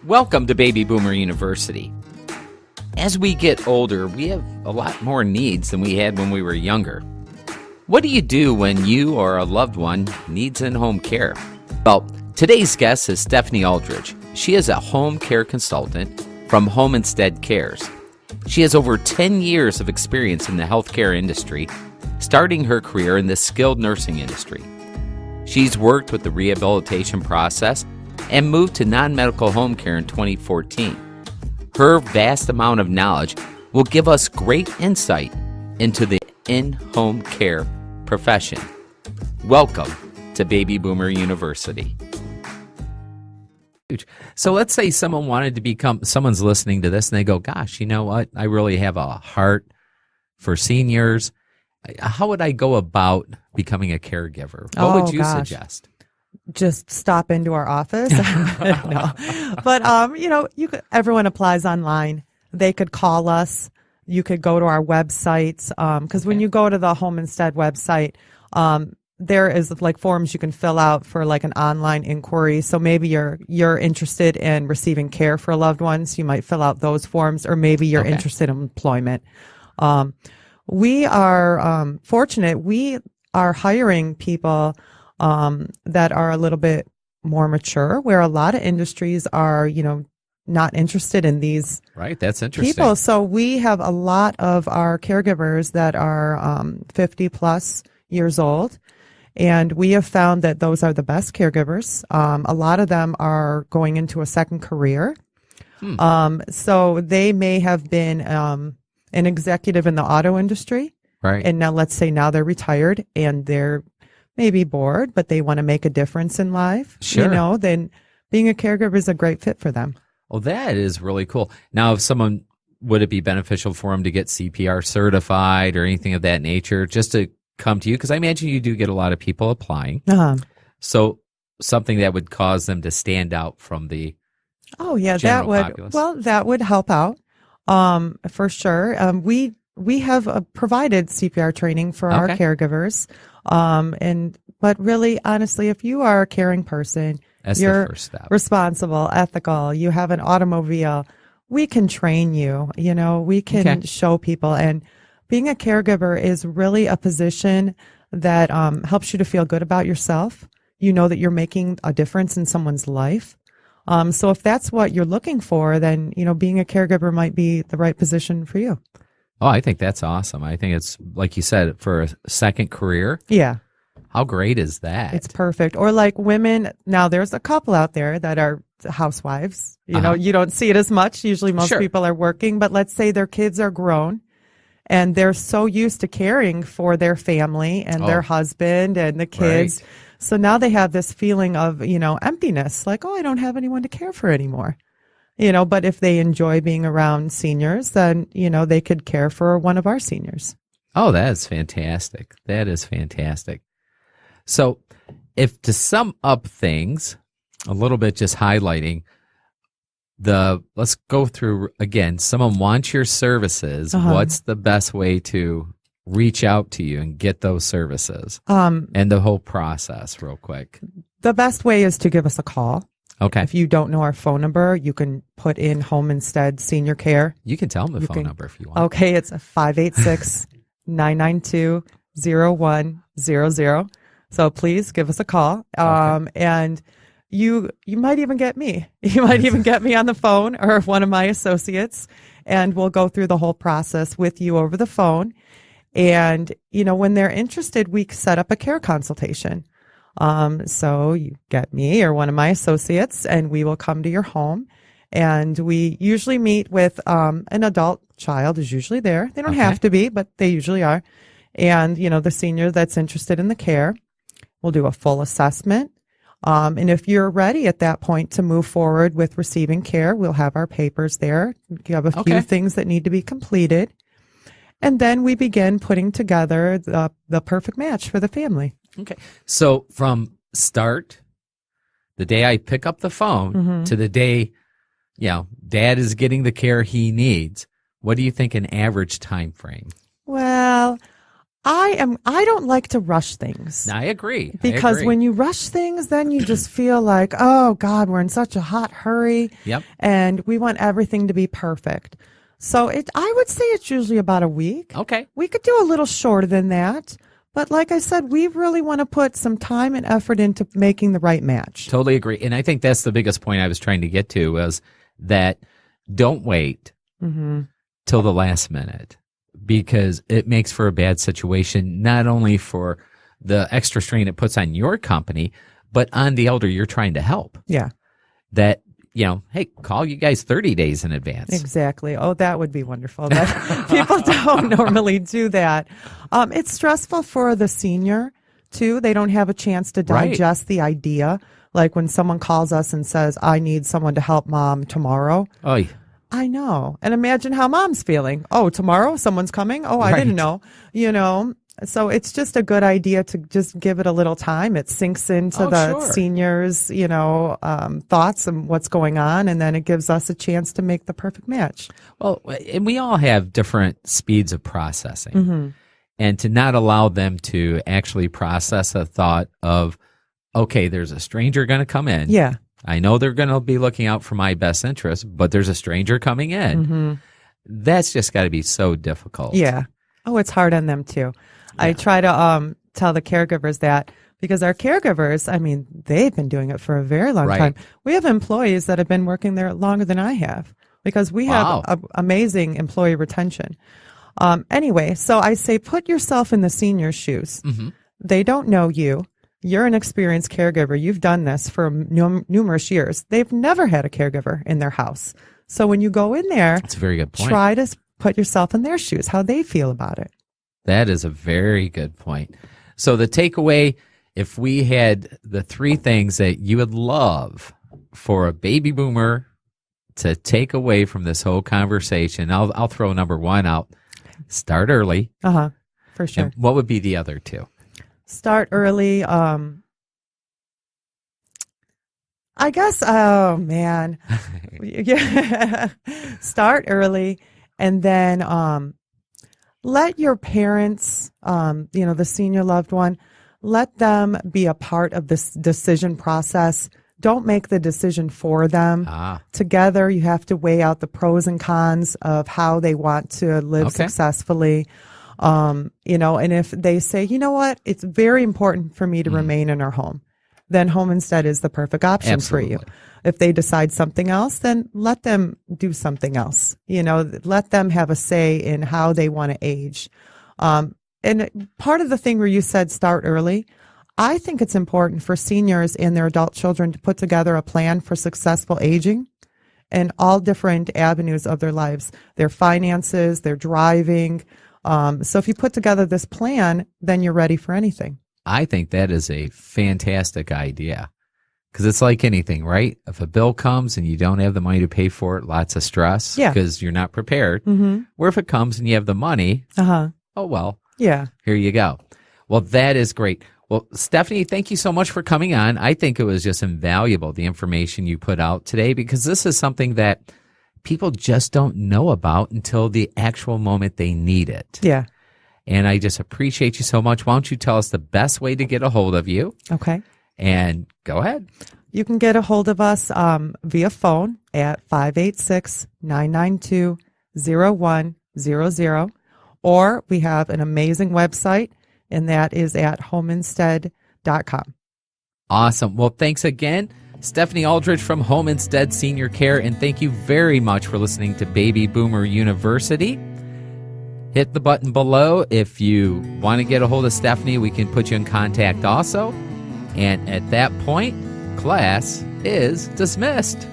Welcome to Baby Boomer University. As we get older, we have a lot more needs than we had when we were younger. What do you do when you or a loved one needs in-home care? Well, today's guest is Stephanie Aldridge. She is a home care consultant from Home Instead Cares. She has over 10 years of experience in the healthcare industry, starting her career in the skilled nursing industry. She's worked with the rehabilitation process and moved to non-medical home care in 2014. Her vast amount of knowledge will give us great insight into the in-home care profession. Welcome to Baby Boomer University. So let's say someone's listening to this and they go, gosh, you know what? I really have a heart for seniors. How would I go about becoming a caregiver? What would you suggest? Just stop into our office. No. But, everyone applies online. They could call us. You could go to our website. Because when you go to the Home Instead website, there is like forms you can fill out for like an online inquiry. So maybe you're interested in receiving care for loved ones. You might fill out those forms, or maybe you're interested in employment. We are fortunate. We are hiring people that are a little bit more mature, where a lot of industries are, not interested in these That's interesting. people. So we have a lot of our caregivers that are 50 plus years old. And we have found that those are the best caregivers. A lot of them are going into a second career. So they may have been an executive in the auto industry. Right. And now let's say now they're retired and they're maybe bored, but they want to make a difference in life. Sure. Then being a caregiver is a great fit for them. Well, that is really cool. Now, would it be beneficial for them to get CPR certified or anything of that nature just to come to you? Because I imagine you do get a lot of people applying. So something that would cause them to stand out from the populace. That would help out for sure. We have provided CPR training for our caregivers. But really, honestly, if you are a caring person, you're the first step. Responsible, ethical, you have an automobile, we can train you, we can show people. And being a caregiver is really a position that helps you to feel good about yourself. You know that you're making a difference in someone's life. So if that's what you're looking for, then, being a caregiver might be the right position for you. Oh, I think that's awesome. I think it's, like you said, for a second career. Yeah. How great is that? It's perfect. Or like women, now there's a couple out there that are housewives. You don't see it as much. Usually most people are working, but let's say their kids are grown and they're so used to caring for their family and their husband and the kids. Right. So now they have this feeling of, emptiness, like, I don't have anyone to care for anymore. But if they enjoy being around seniors, then, they could care for one of our seniors. Oh, that is fantastic. That is fantastic. So if to sum up things a little bit, just highlighting let's go through again, someone wants your services. What's the best way to reach out to you and get those services? And the whole process real quick. The best way is to give us a call. Okay. If you don't know our phone number, you can put in Home Instead Senior Care. You can tell them the phone number if you want. Okay, it's 586-992-0100. So please give us a call. And you might even get me. You might even get me on the phone or one of my associates, and we'll go through the whole process with you over the phone. And, when they're interested, we set up a care consultation. So you get me or one of my associates, and we will come to your home. And we usually meet with an adult child is usually there. They don't have to be, but they usually are. And, the senior that's interested in the care, we'll do a full assessment. And if you're ready at that point to move forward with receiving care, we'll have our papers there. You have a few things that need to be completed. And then we begin putting together the perfect match for the family. Okay. So from start, the day I pick up the phone to the day, dad is getting the care he needs, what do you think an average time frame? Well, I don't like to rush things. I agree. Because when you rush things, then you just feel like, oh God, we're in such a hot hurry. Yep. And we want everything to be perfect. So I would say it's usually about a week. Okay. We could do a little shorter than that. But like I said, we really want to put some time and effort into making the right match. Totally agree. And I think that's the biggest point I was trying to get to was that don't wait till the last minute, because it makes for a bad situation, not only for the extra strain it puts on your company, but on the elder you're trying to help. Yeah. That, hey, call you guys 30 days in advance. Exactly. Oh, that would be wonderful. People don't normally do that. It's stressful for the senior, too. They don't have a chance to digest the idea. Like when someone calls us and says, I need someone to help mom tomorrow. Oh, I know. And imagine how mom's feeling. Oh, tomorrow someone's coming? Oh, I didn't know. So it's just a good idea to just give it a little time. It sinks into seniors, thoughts and what's going on. And then it gives us a chance to make the perfect match. Well, and we all have different speeds of processing. And to not allow them to actually process a thought of, okay, there's a stranger going to come in. Yeah. I know they're going to be looking out for my best interest, but there's a stranger coming in. That's just got to be so difficult. Yeah. Oh, it's hard on them too. Yeah. I try to tell the caregivers that, because our caregivers, they've been doing it for a very long time. We have employees that have been working there longer than I have, because we have amazing employee retention. Anyway, so I say put yourself in the senior's shoes. They don't know you. You're an experienced caregiver. You've done this for numerous years. They've never had a caregiver in their house. So when you go in there, that's a very good point. Try to put yourself in their shoes, how they feel about it. That is a very good point. So the takeaway, if we had the three things that you would love for a baby boomer to take away from this whole conversation, I'll throw number one out. Start early. For sure. And what would be the other two? Start early. I guess, oh man. Yeah. Start early, and then let your parents, the senior loved one, let them be a part of this decision process. Don't make the decision for them. Together, you have to weigh out the pros and cons of how they want to live successfully. And if they say, you know what, it's very important for me to remain in our home, then Home Instead is the perfect option for you. If they decide something else, then let them do something else. Let them have a say in how they want to age. And part of the thing where you said start early, I think it's important for seniors and their adult children to put together a plan for successful aging in all different avenues of their lives, their finances, their driving. So if you put together this plan, then you're ready for anything. I think that is a fantastic idea, because it's like anything, right? If a bill comes and you don't have the money to pay for it, lots of stress because you're not prepared. Where if it comes and you have the money, oh, well, here you go. Well, that is great. Well, Stephanie, thank you so much for coming on. I think it was just invaluable, the information you put out today, because this is something that people just don't know about until the actual moment they need it. Yeah. And I just appreciate you so much. Why don't you tell us the best way to get a hold of you? Okay. And go ahead. You can get a hold of us via phone at 586-992-0100, or we have an amazing website, and that is at homeinstead.com. Awesome. Well, thanks again, Stephanie Aldridge from Home Instead Senior Care, and thank you very much for listening to Baby Boomer University. Hit the button below if you want to get a hold of Stephanie. We can put you in contact also. And at that point, class is dismissed.